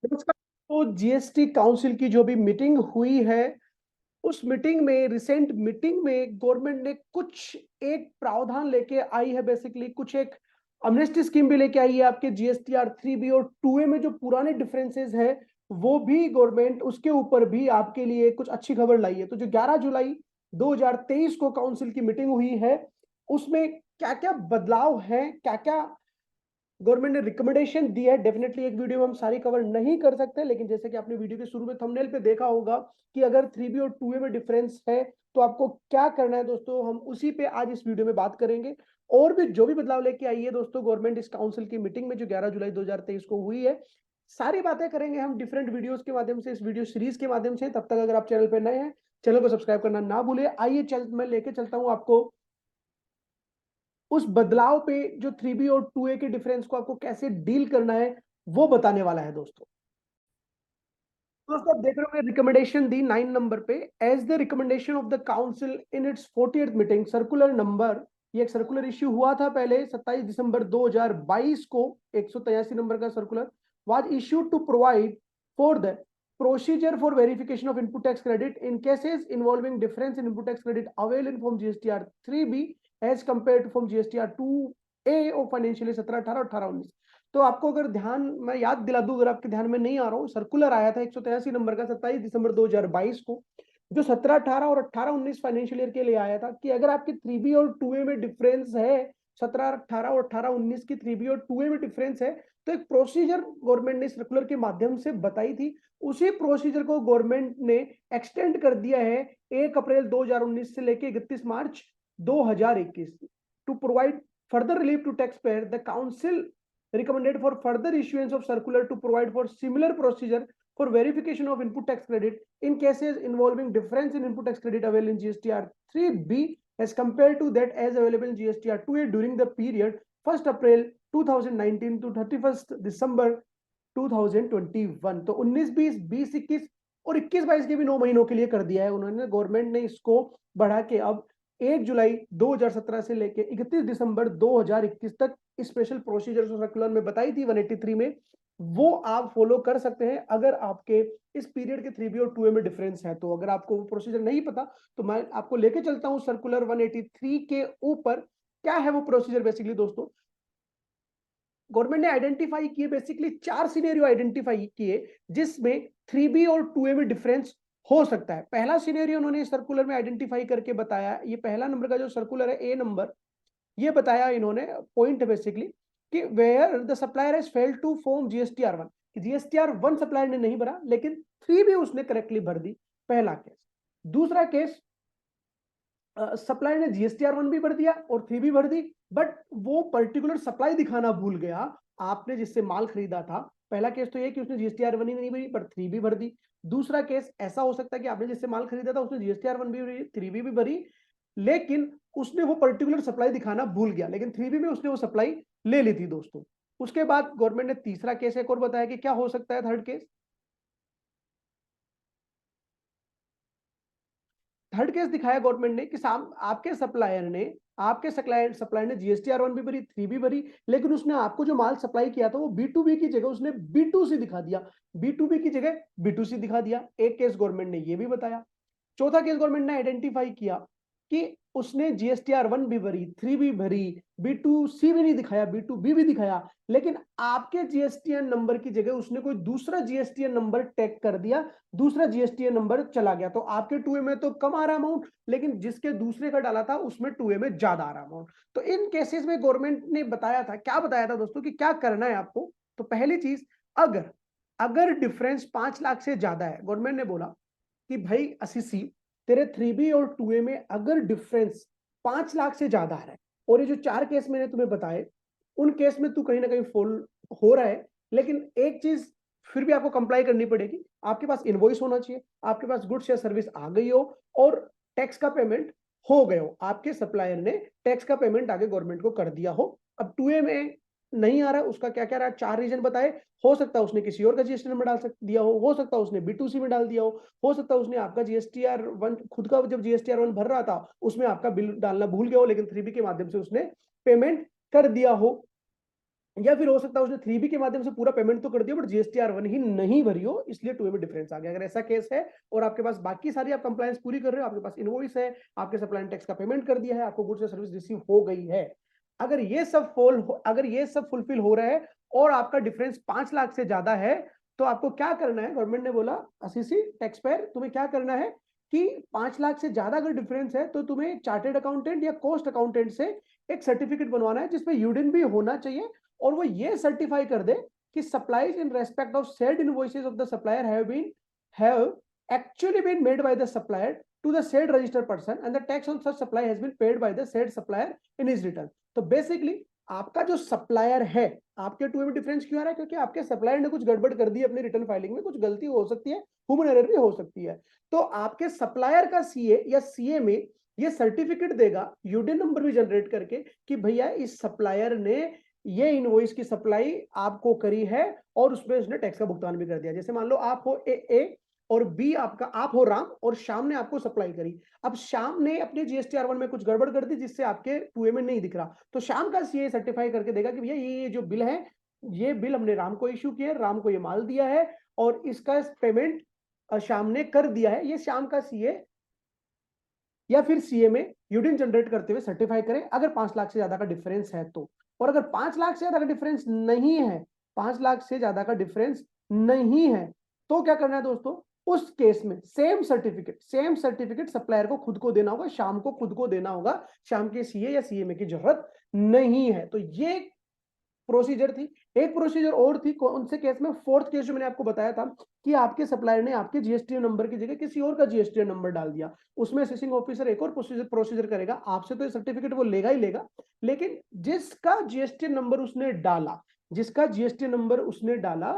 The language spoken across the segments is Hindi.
नमस्कार। तो जीएसटी काउंसिल की जो भी मीटिंग हुई है, उस मीटिंग में, रिसेंट मीटिंग में गवर्नमेंट ने कुछ एक प्रावधान लेके आई है। बेसिकली कुछ एक अमनेस्टी स्कीम भी लेके आई है। आपके जीएसटीआर 3B और 2A में जो पुराने डिफरेंसेस है, वो भी गवर्नमेंट उसके ऊपर भी आपके लिए कुछ अच्छी खबर लाई है। तो जो 11 जुलाई 2023 को काउंसिल की मीटिंग हुई है, उसमें क्या क्या बदलाव हैं, क्या क्या गवर्नमेंट ने रिकमेंडेशन दी है, डेफिनेटली एक वीडियो में हम सारी कवर नहीं कर सकते। लेकिन जैसे कि आपने वीडियो के शुरू में थंबनेल पे देखा होगा कि अगर 3B और 2A में डिफरेंस है तो आपको क्या करना है दोस्तों, हम उसी पे आज इस वीडियो में बात करेंगे। और भी जो भी बदलाव लेके आई है दोस्तों गवर्नमेंट इस काउंसिल की मीटिंग में जो 11 जुलाई 2023 को हुई है, सारी बातें करेंगे हम डिफरेंट वीडियोस के माध्यम से, इस वीडियो सीरीज के माध्यम से। तब तक अगर आप चैनल पर नए हैं, चैनल को सब्सक्राइब करना ना भूले। आइए मैं लेके चलता हूं आपको उस बदलाव पे, जो 3B और 2A के डिफरेंस को आपको कैसे डील करना है वो बताने वाला है दोस्तों। दोस्तों आप देख रहे होंगे रिकमेंडेशन दी 9 नंबर पे, as the recommendation of the council in its 40th meeting circular number. ये एक सर्कुलर इश्यू हुआ था पहले 27 दिसंबर 2022 को, 183 नंबर का circular was issued to provide for the procedure for verification of input tax credit in cases involving difference in input tax credit available in form GSTR 3B as compared to form GSTR 2A of financial 17-18 और 18-19। तो आपको अगर ध्यान, मैं याद दिला दूं अगर आपके ध्यान में नहीं आ रहा हूँ, सर्कुलर आया था 183 नंबर का 27 दिसंबर 2022 को, जो 17-18 और 18-19 फाइनेंशियल ईयर के लिए आया था कि अगर आपकी 3B और 2A में डिफरेंस है, 17-18 और 18-19 की 3B और 2A में डिफरेंस है, तो एक प्रोसीजर गवर्नमेंट ने सर्कुलर के माध्यम से बताई थी। उसी प्रोसीजर को गवर्नमेंट ने एक्सटेंड कर दिया है 1 अप्रैल 2019 से लेकर 31 मार्च 2021 to provide further relief to taxpayer. The council recommended for further issuance of circular to provide for similar procedure for verification of input tax credit in cases involving difference in input tax credit available in GSTR 3B as compared to that as available in GSTR 2A during the period 1st April 2019 to 31st December 2021। तो 19 20 20 21 और 21 22 के भी 9 महीनों के लिए कर दिया है उन्होंने। गवर्नमेंट ने इसको बढ़ा के अब 1 जुलाई 2017 से लेके 31 दिसंबर 2021 तक स्पेशल प्रोसीजर सर्कुलर में बताई थी 183 में, वो आप फॉलो कर सकते हैं अगर आपके इस पीरियड के 3B और 2A में डिफरेंस है। तो अगर आपको वो प्रोसीजर नहीं पता तो मैं आपको लेके चलता हूं सर्कुलर 183 के ऊपर। क्या है वो प्रोसीजर बेसिकली दोस्तों, गवर्नमेंट ने आइडेंटिफाई किए, बेसिकली 4 सिनेरियो आइडेंटिफाई किए जिसमें 3B और 2A में डिफरेंस हो सकता है। पहला सिनेरियो उन्होंने सर्कुलर में आइडेंटिफाई करके बताया, ये पहला नंबर का जो सर्कुलर है ए नंबर, ये बताया इन्होंने पॉइंट बेसिकली कि where the supplier has failed to form GSTR 1, GSTR 1 supplier ने नहीं भरा लेकिन 3B उसने करेक्टली भर दी, पहला केस। दूसरा केस, सप्लाई ने GSTR 1 भी भर दिया और 3B भर दी, बट वो पर्टिकुलर सप्लाई दिखाना भूल गया आपने जिससे माल खरीदा था। पहला केस तो ये कि उसने GSTR 1 ही नहीं भरी पर 3B भर दी। दूसरा केस ऐसा हो सकता है कि आपने जिससे माल खरीदा था उसने GSTR 1 भी भरी, 3B भी भरी, लेकिन उसने वो पर्टिकुलर सप्लाई दिखाना भूल गया, लेकिन 3B में उसने वो सप्लाई ले ली थी दोस्तों। उसके बाद गवर्नमेंट ने तीसरा केस एक और बताया कि क्या हो सकता है, थर्ड केस। थर्ड केस दिखाया गवर्नमेंट ने कि आपके सप्लायर ने GSTR 1 भी भरी, 3B भरी, लेकिन उसने आपको जो माल सप्लाई किया था वो B2B की जगह उसने B2C दिखा दिया, B2B की जगह B2C दिखा दिया। एक केस गवर्नमेंट ने ये भी बताया। चौथा केस गवर्नमेंट ने आइडेंटिफाई किया कि उसने GSTR 1 भी भरी, 3B भरी, B2C भी नहीं दिखाया, B2B भी दिखाया, लेकिन आपके GSTN नंबर की जगह उसने कोई दूसरा GSTN नंबर टैग कर दिया, दूसरा GSTN नंबर चला गया। तो आपके 2A में तो कम आ रहा अमाउंट, लेकिन जिसके दूसरे का डाला था उसमें 2A में ज्यादा आ रहा अमाउंट। तो इन केसेस में गवर्नमेंट ने बताया था, क्या बताया था दोस्तों कि क्या करना है आपको। तो पहली चीज, अगर अगर डिफरेंस 5 लाख से ज्यादा है, गवर्नमेंट ने बोला कि भाई असीसी, तेरे 3B और 2A में अगर डिफरेंस 5 लाख से ज्यादा आ रहा है और ये जो 4 केस मैंने तुम्हें बताए उन केस में तू कहीं ना कहीं फॉल हो रहा है, लेकिन एक चीज फिर भी आपको कंप्लाई करनी पड़ेगी, आपके पास इनवॉइस होना चाहिए, आपके पास गुड्स या सर्विस आ गई हो और टैक्स का पेमेंट हो गए हो, आपके सप्लायर ने टैक्स का पेमेंट आगे गवर्नमेंट को कर दिया हो। अब 2A में नहीं आ रहा है, उसका क्या क्या रहा है, 4 रीजन बताए। हो सकता है उसने किसी और का GST नंबर डाल दिया हो सकता है उसने B2C में डाल दिया हो सकता है उसने आपका GSTR 1 खुद का जब GSTR 1 भर रहा था उसमें आपका बिल डालना भूल गया हो, लेकिन 3B के माध्यम से उसने पेमेंट कर दिया हो। या फिर हो सकता है उसने 3B के माध्यम से पूरा पेमेंट तो कर दिया बट GSTR1 ही नहीं भरी हो, इसलिए 2A में डिफरेंस आ गया। अगर ऐसा केस है और आपके पास बाकी सारी आप कंप्लायंस पूरी कर रहे हो, आपके पास इनवॉइस है, आपके सप्लाई टैक्स का पेमेंट कर दिया है, आपको गुड्स या सर्विस रिसीव हो गई है, अगर ये सब फुलफिल हो रहा है और आपका डिफरेंस 5 लाख से ज्यादा है, तो आपको क्या करना है, गवर्नमेंट ने बोला असीसी टैक्स पेयर तुम्हें क्या करना है कि 5 लाख से ज्यादा अगर डिफरेंस है तो तुम्हें चार्टेड अकाउंटेंट या कॉस्ट अकाउंटेंट से एक सर्टिफिकेट बनवाना है जिसपे यूडिन भी होना चाहिए और वो ये सर्टिफाई कर दे कि supplies in respect of said invoices of the supplier have actually been made by the supplier to the said registered person and the tax on such supply has been paid by the said supplier in his return। तो बेसिकली आपका जो सप्लायर है, आपके 2A में डिफरेंस क्यों आ रहा है, क्योंकि आपके सप्लायर ने कुछ गड़बड़ कर दी अपनी रिटर्न फाइलिंग में, कुछ गलती हो सकती है, ह्यूमन एरर भी हो सकती है, तो आपके सप्लायर का सीए या सीए में ये सर्टिफिकेट देगा यूडिन नंबर भी जनरेट करके कि भैया इस सप्लायर ने ये इनवॉइस की सप्लाई आपको करी है और उसमें उसने टैक्स का भुगतान भी कर दिया। जैसे मान लो आप हो ए और बी, आप हो राम और श्याम ने आपको सप्लाई करी, अब श्याम ने अपने GSTR1 में कुछ गड़बड़ कर दी जिससे आपके 2A में नहीं दिख रहा, तो श्याम का सीए सर्टिफाई करके देगा कि भैया ये जो बिल है, ये बिल हमने राम को इश्यू किया है, राम को ये माल दिया है और इसका पेमेंट श्याम ने कर दिया है। ये श्याम का सीए या फिर सीए में यूडिन जनरेट करते हुए सर्टिफाई करें अगर 5 लाख से ज्यादा का डिफरेंस है तो। और अगर 5 लाख से ज्यादा का डिफरेंस नहीं है, 5 लाख से ज्यादा का डिफरेंस नहीं है, तो क्या करना है दोस्तों, उस केस में सेम सर्टिफिकेट सप्लायर को खुद को देना होगा, शाम को खुद को देना होगा, शाम के सीए या सीएमए की जरूरत नहीं है। तो ये प्रोसीजर थी। एक प्रोसीजर और थी कौन से केस में, फोर्थ केस जो मैंने आपको बताया था कि आपके सप्लायर ने आपके GSTN नंबर की जगह किसी और का GSTN नंबर डाल दिया, उसमें असेसिंग ऑफिसर एक और प्रोसीजर करेगा, आपसे तो ये सर्टिफिकेट वो लेगा ही लेगा, लेकिन जिसका GSTN नंबर उसने डाला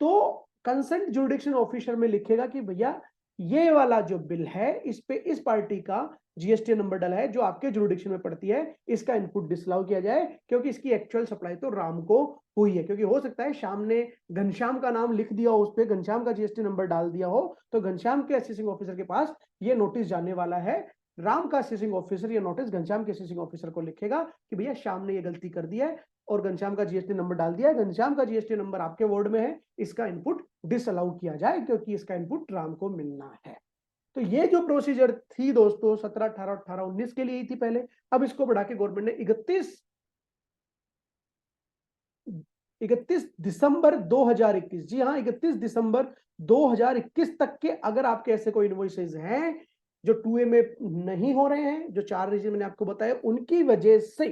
तो कंसर्न ज्यूरिडिक्शन ऑफिसर में लिखेगा कि भैया ये वाला जो बिल है इस पे इस पार्टी का GSTN नंबर डाला है जो आपके ज्यूरिडिक्शन में पड़ती है, इसका इनपुट डिसअलाउ किया जाए क्योंकि इसकी एक्चुअल सप्लाई तो राम को हुई है। क्योंकि हो सकता है श्याम ने घनश्याम का नाम लिख दिया हो, उस पर घनश्याम का GST नंबर डाल दिया हो, तो घनश्याम के असेसिंग ऑफिसर के पास ये नोटिस जाने वाला है, राम का असेसिंग ऑफिसर ये नोटिस घनश्याम के असेसिंग ऑफिसर को लिखेगा कि भैया श्याम ने ये गलती कर दी है और घनश्याम का GST नंबर डाल दिया है, घनश्याम का GST नंबर आपके वार्ड में है, इसका इनपुट डिसअलाउ किया जाए क्योंकि इसका इनपुट राम को मिलना है। तो ये जो प्रोसीजर थी दोस्तों 17, 18, 18, 19 के लिए ही थी पहले, अब इसको बढ़ा के गवर्नमेंट ने 31 दिसंबर 2021, जी हाँ 31 दिसंबर 2021 तक के अगर आपके ऐसे कोई इनवॉइसेज हैं जो 2A में नहीं हो रहे हैं, जो 4 रीजन मैंने आपको बताया उनकी वजह से,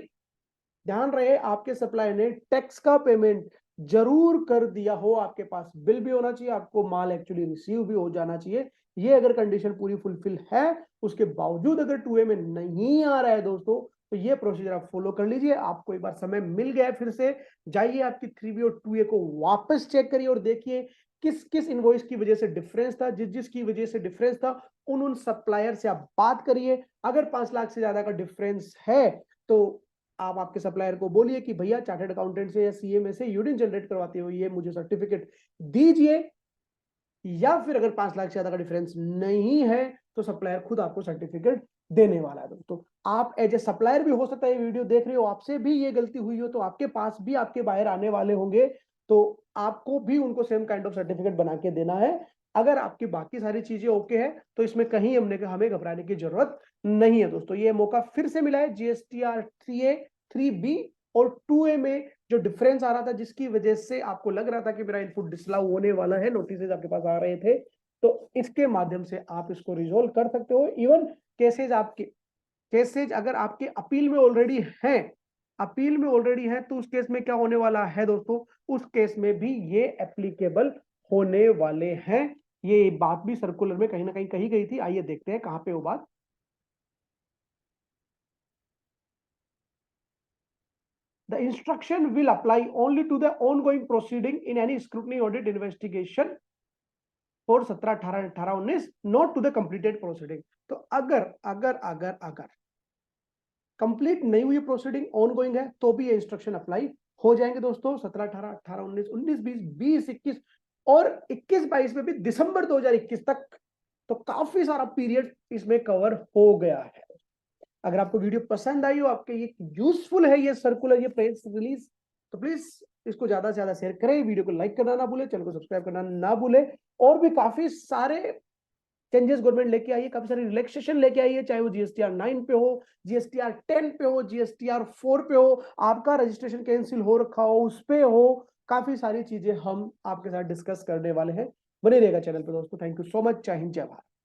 ध्यान रहे आपके सप्लायर ने टैक्स का पेमेंट जरूर कर दिया हो, आपके पास बिल भी होना चाहिए, आपको माल एक्चुअली रिसीव भी हो जाना चाहिए, ये अगर कंडीशन पूरी फुलफिल है, उसके बावजूद अगर 2A में नहीं आ रहा है दोस्तों, तो ये प्रोसीजर आप फॉलो कर लीजिए। आपको एक बार समय मिल गया है, फिर से जाइए आपकी 3B और 2A को वापस चेक करिए और देखिए किस किस इनवॉइस की वजह से डिफरेंस था, जिसकी वजह से डिफरेंस था उन सप्लायर से आप बात करिए। अगर 5 लाख से ज्यादा का डिफरेंस है तो आप आपके सप्लायर को बोलिए कि भैया चार्टर्ड अकाउंटेंट से या सीए में से यूडिन जनरेट करवाते हुए ये मुझे सर्टिफिकेट दीजिए, या फिर अगर 5 लाख से ज्यादा का डिफरेंस नहीं है तो सप्लायर खुद आपको सर्टिफिकेट देने वाला है। दोस्तों आप एज ए सप्लायर भी हो सकता है ये वीडियो देख रहे हो, आपसे भी ये गलती हुई हो, तो आपके पास भी आपके बाहर आने वाले होंगे, तो आपको भी उनको सेम काइंड ऑफ सर्टिफिकेट बना के देना है। अगर आपकी बाकी सारी चीजें ओके है तो इसमें कहीं हमें घबराने की जरूरत नहीं है। दोस्तों ये मौका फिर से मिला है, GSTR 3A 3B और 2A में जो डिफरेंस आ रहा था जिसकी वजह से आपको लग रहा था कि मेरा इनपुट डिसअलाउ होने वाला है, नोटिस आपके पास आ रहे थे, तो इसके माध्यम से आप इसको रिजोल्व कर सकते हो। इवन केसेज अगर आपके अपील में ऑलरेडी हैं तो उस केस में क्या होने वाला है दोस्तों, उस केस में भी ये एप्लीकेबल होने वाले हैं। ये बात भी सर्कुलर में कहीं ना कहीं कही गई थी, आइए देखते हैं कहां पे वो बात। The instruction will apply only to the ongoing proceeding in any scrutiny audit investigation for 17, 18, 18, 19, not to the completed proceeding। तो अगर कंप्लीट नहीं हुई प्रोसीडिंग ऑनगोइंग है तो भी ये इंस्ट्रक्शन अप्लाई हो जाएंगे दोस्तों। 17, 18, 18, 19, 19, 20, 21 और 21, 22 में भी दिसंबर 2021 तक, तो काफी सारा पीरियड इसमें कवर हो गया है। अगर आपको वीडियो पसंद आई हो, आपके ये यूजफुल है ये सर्कुलर, ये प्रेस रिलीज, तो प्लीज इसको ज्यादा से ज्यादा शेयर करें, वीडियो को लाइक करना ना भूले, चैनल को सब्सक्राइब करना ना भूले। और भी काफी सारे चेंजेस गवर्नमेंट लेके आई है, काफी सारी रिलैक्सेशन लेके आई है, चाहे वो जीएसटीआर 9 पे हो, जीएसटीआर 10 पे हो, जीएसटीआर 4 पे हो, आपका रजिस्ट्रेशन कैंसिल हो रखा हो उस पे हो, काफी सारी चीजें हम आपके साथ डिस्कस करने वाले हैं। बने रहेगा चैनल पे दोस्तों। Thank you so much. जय हिंद, जय भारत।